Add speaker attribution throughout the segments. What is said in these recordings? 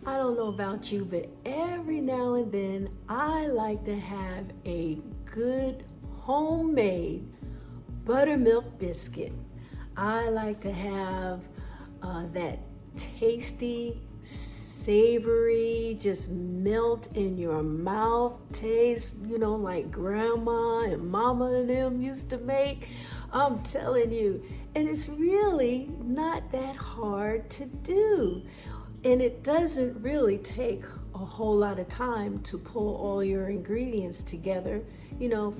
Speaker 1: I don't know about you, but every now and then I like to have a good homemade buttermilk biscuit. I like to have that tasty, savory, just melt in your mouth taste, like grandma and mama and them used to make. I'm telling you, and it's really not that hard to do. And it doesn't really take a whole lot of time to pull all your ingredients together,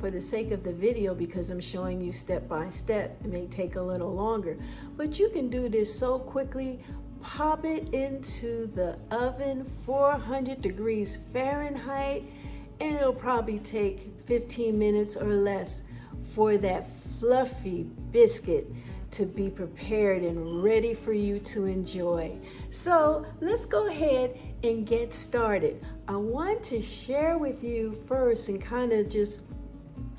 Speaker 1: for the sake of the video, because I'm showing you step by step. It may take a little longer, but you can do this so quickly. Pop it into the oven, 400 degrees Fahrenheit, and it'll probably take 15 minutes or less for that fluffy biscuit to be prepared and ready for you to enjoy. So let's go ahead and get started. I want to share with you first and kind of just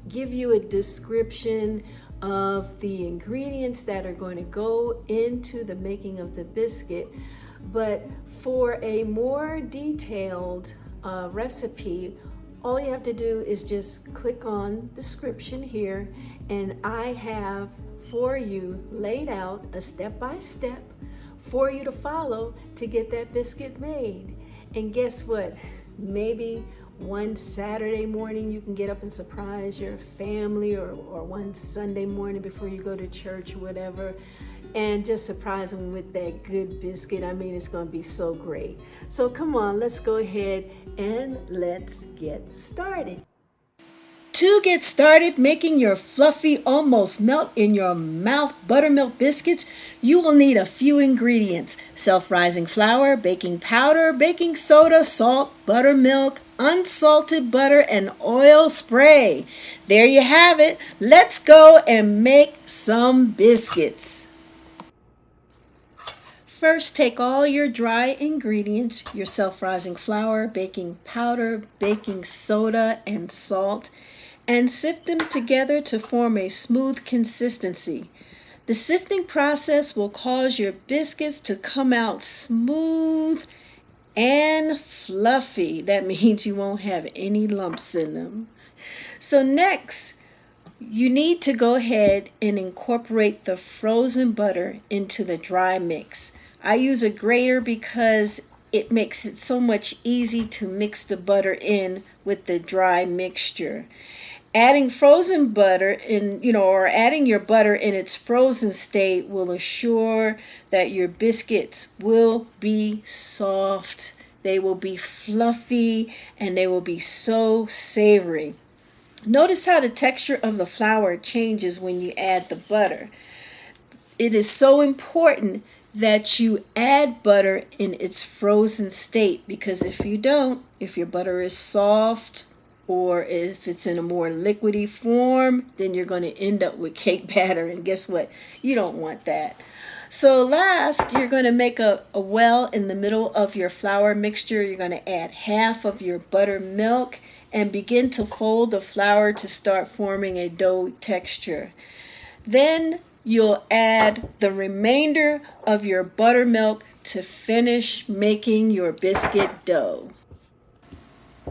Speaker 1: give you a description of the ingredients that are going to go into the making of the biscuit. But for a more detailed recipe, all you have to do is just click on description here, and I have for you laid out a step-by-step for you to follow to get that biscuit made. And guess what? Maybe one Saturday morning you can get up and surprise your family, or one Sunday morning before you go to church or whatever, and just surprise them with that good biscuit. I mean, it's going to be so great. So come on, let's go ahead and let's get started. To get started making your fluffy, almost melt in your mouth buttermilk biscuits, you will need a few ingredients: self-rising flour, baking powder, baking soda, salt, buttermilk, unsalted butter, and oil spray. There you have it. Let's go and make some biscuits. First, take all your dry ingredients, your self-rising flour, baking powder, baking soda, and salt, and sift them together to form a smooth consistency. The sifting process will cause your biscuits to come out smooth and fluffy. That means you won't have any lumps in them. So next, you need to go ahead and incorporate the frozen butter into the dry mix. I use a grater because it makes it so much easy to mix the butter in with the dry mixture. Adding frozen butter or adding your butter in its frozen state will assure that your biscuits will be soft, they will be fluffy, and they will be so savory. Notice how the texture of the flour changes when you add the butter. It is so important that you add butter in its frozen state, because if you don't, if your butter is soft, or if it's in a more liquidy form, then you're going to end up with cake batter. And guess what? You don't want that. So last, you're going to make a well in the middle of your flour mixture. You're going to add half of your buttermilk and begin to fold the flour to start forming a dough texture. Then you'll add the remainder of your buttermilk to finish making your biscuit dough.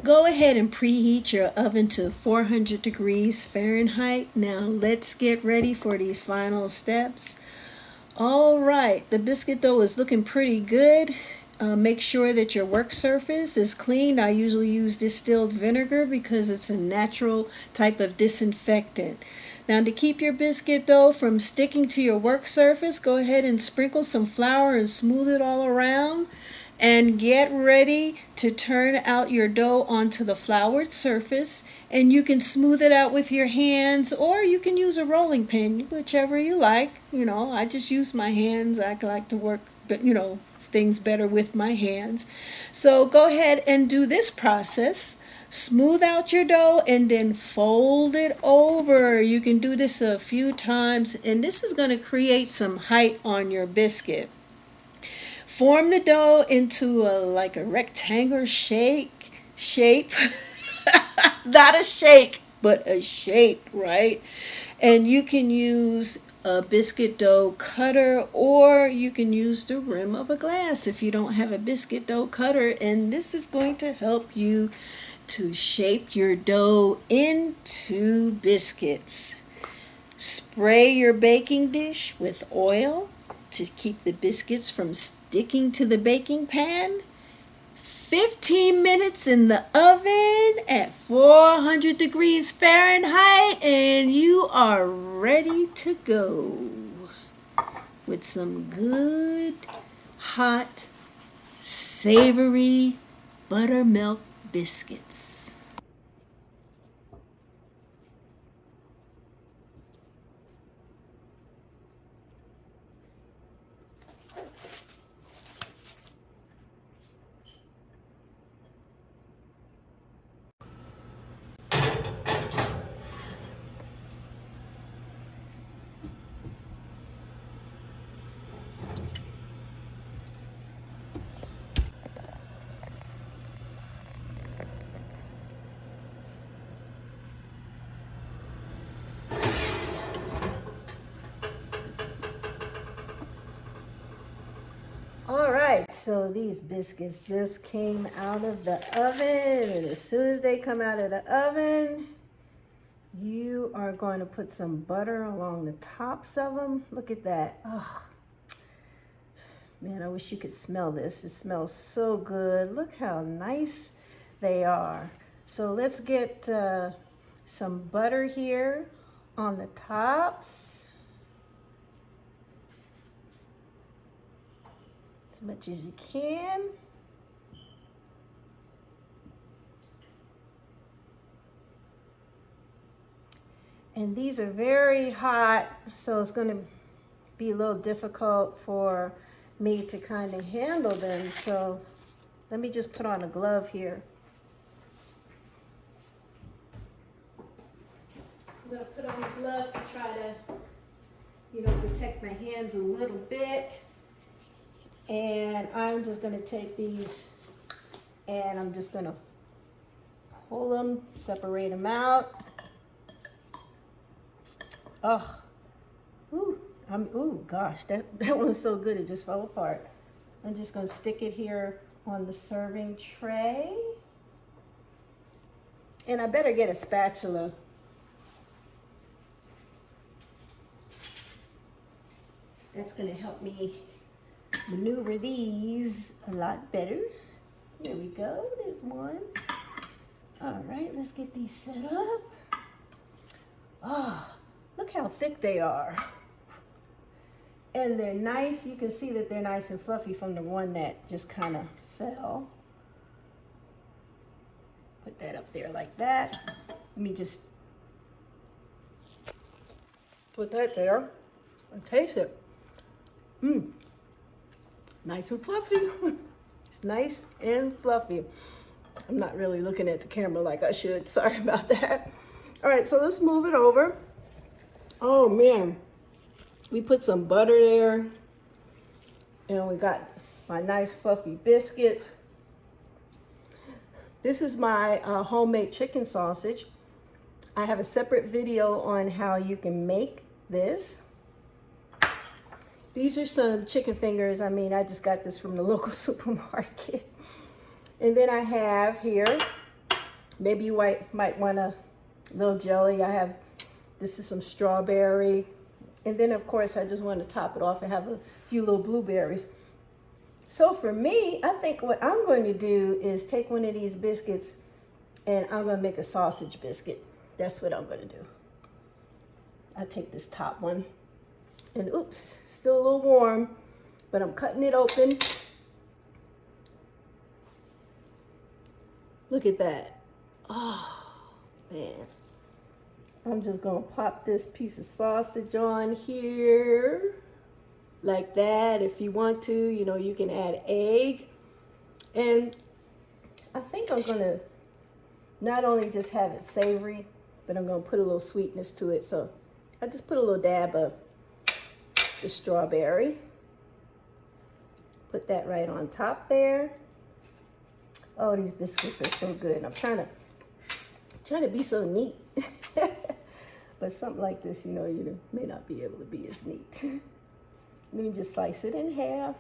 Speaker 1: Go ahead and preheat your oven to 400 degrees Fahrenheit. Now let's get ready for these final steps. All right, the biscuit dough is looking pretty good. Make sure that your work surface is clean. I usually use distilled vinegar because it's a natural type of disinfectant. Now, to keep your biscuit dough from sticking to your work surface, go ahead and sprinkle some flour and smooth it all around. And get ready to turn out your dough onto the floured surface, and you can smooth it out with your hands, or you can use a rolling pin, whichever you like. I just use my hands. I like to work, things better with my hands. So go ahead and do this process. Smooth out your dough and then fold it over. You can do this a few times, and this is going to create some height on your biscuit. Form the dough into like a rectangular shape. Not a shake, but a shape, right? And you can use a biscuit dough cutter, or you can use the rim of a glass if you don't have a biscuit dough cutter. And this is going to help you to shape your dough into biscuits. Spray your baking dish with oil to keep the biscuits from sticking to the baking pan. 15 minutes in the oven at 400 degrees Fahrenheit, and you are ready to go with some good, hot, savory buttermilk biscuits. All right, so these biscuits just came out of the oven, and as soon as they come out of the oven, you are going to put some butter along the tops of them. Look at that. Oh, man, I wish you could smell this. It smells so good. Look how nice they are. So let's get some butter here on the tops. As much as you can. And these are very hot, so it's going to be a little difficult for me to kind of handle them. So let me just put on a glove here. I'm going to put on a glove to try to, protect my hands a little bit. And I'm just going to take these and I'm just going to pull them, separate them out. Oh, ooh, gosh, that one's so good it just fell apart. I'm just going to stick it here on the serving tray. And I better get a spatula. That's going to help me maneuver these a lot better. There we go, there's one. All right, let's get these set up. Oh, look how thick they are. And they're nice. You can see that they're nice and fluffy from the one that just kind of fell. Put that up there like that. Let me just put that there and taste it. Nice and fluffy. It's nice and fluffy. I'm not really looking at the camera like I should. Sorry about that. All right, so let's move it over. Oh man, we put some butter there, and we got my nice fluffy biscuits. This is my homemade chicken sausage. I have a separate video on how you can make this. These are some chicken fingers. I mean, I just got this from the local supermarket. And then I have here, maybe you might want a little jelly. This is some strawberry. And then of course, I just want to top it off and have a few little blueberries. So for me, I think what I'm going to do is take one of these biscuits and I'm going to make a sausage biscuit. That's what I'm going to do. I take this top one. And oops, still a little warm, but I'm cutting it open. Look at that. Oh, man. I'm just gonna pop this piece of sausage on here like that. If you want to, you can add egg. And I think I'm gonna not only just have it savory, but I'm gonna put a little sweetness to it. So I just put a little dab of the strawberry. Put that right on top there. Oh, these biscuits are so good. I'm trying to be so neat. But something like this, you know, you may not be able to be as neat. Let me just slice it in half.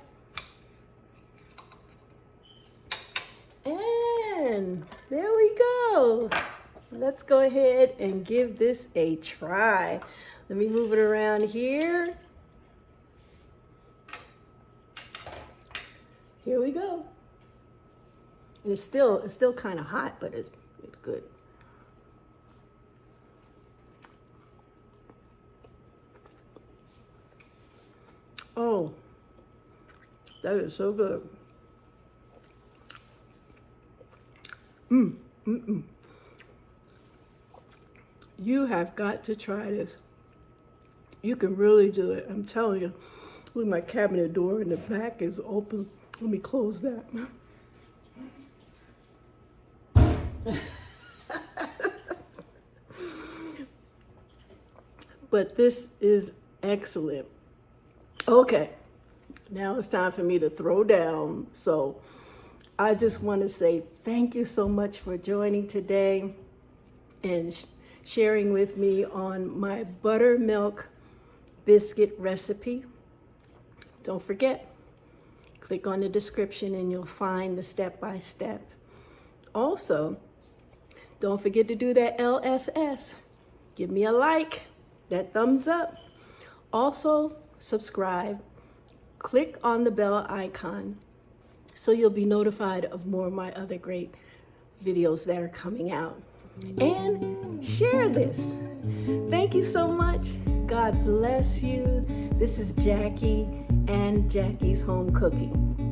Speaker 1: And there we go. Let's go ahead and give this a try. Let me move it around here. Here we go. And it's still kind of hot, but it's good. Oh, that is so good. You have got to try this. You can really do it. I'm telling you. Look, my cabinet door in the back is open. Let me close that. But this is excellent. Okay, now it's time for me to throw down. So I just want to say thank you so much for joining today and sharing with me on my buttermilk biscuit recipe. Don't forget, click on the description and you'll find the step-by-step. Also, don't forget to do that LSS. Give me a like, that thumbs up. Also, subscribe. Click on the bell icon so you'll be notified of more of my other great videos that are coming out. And share this. Thank you so much. God bless you. This is Jackie and Jackie's Home Cooking.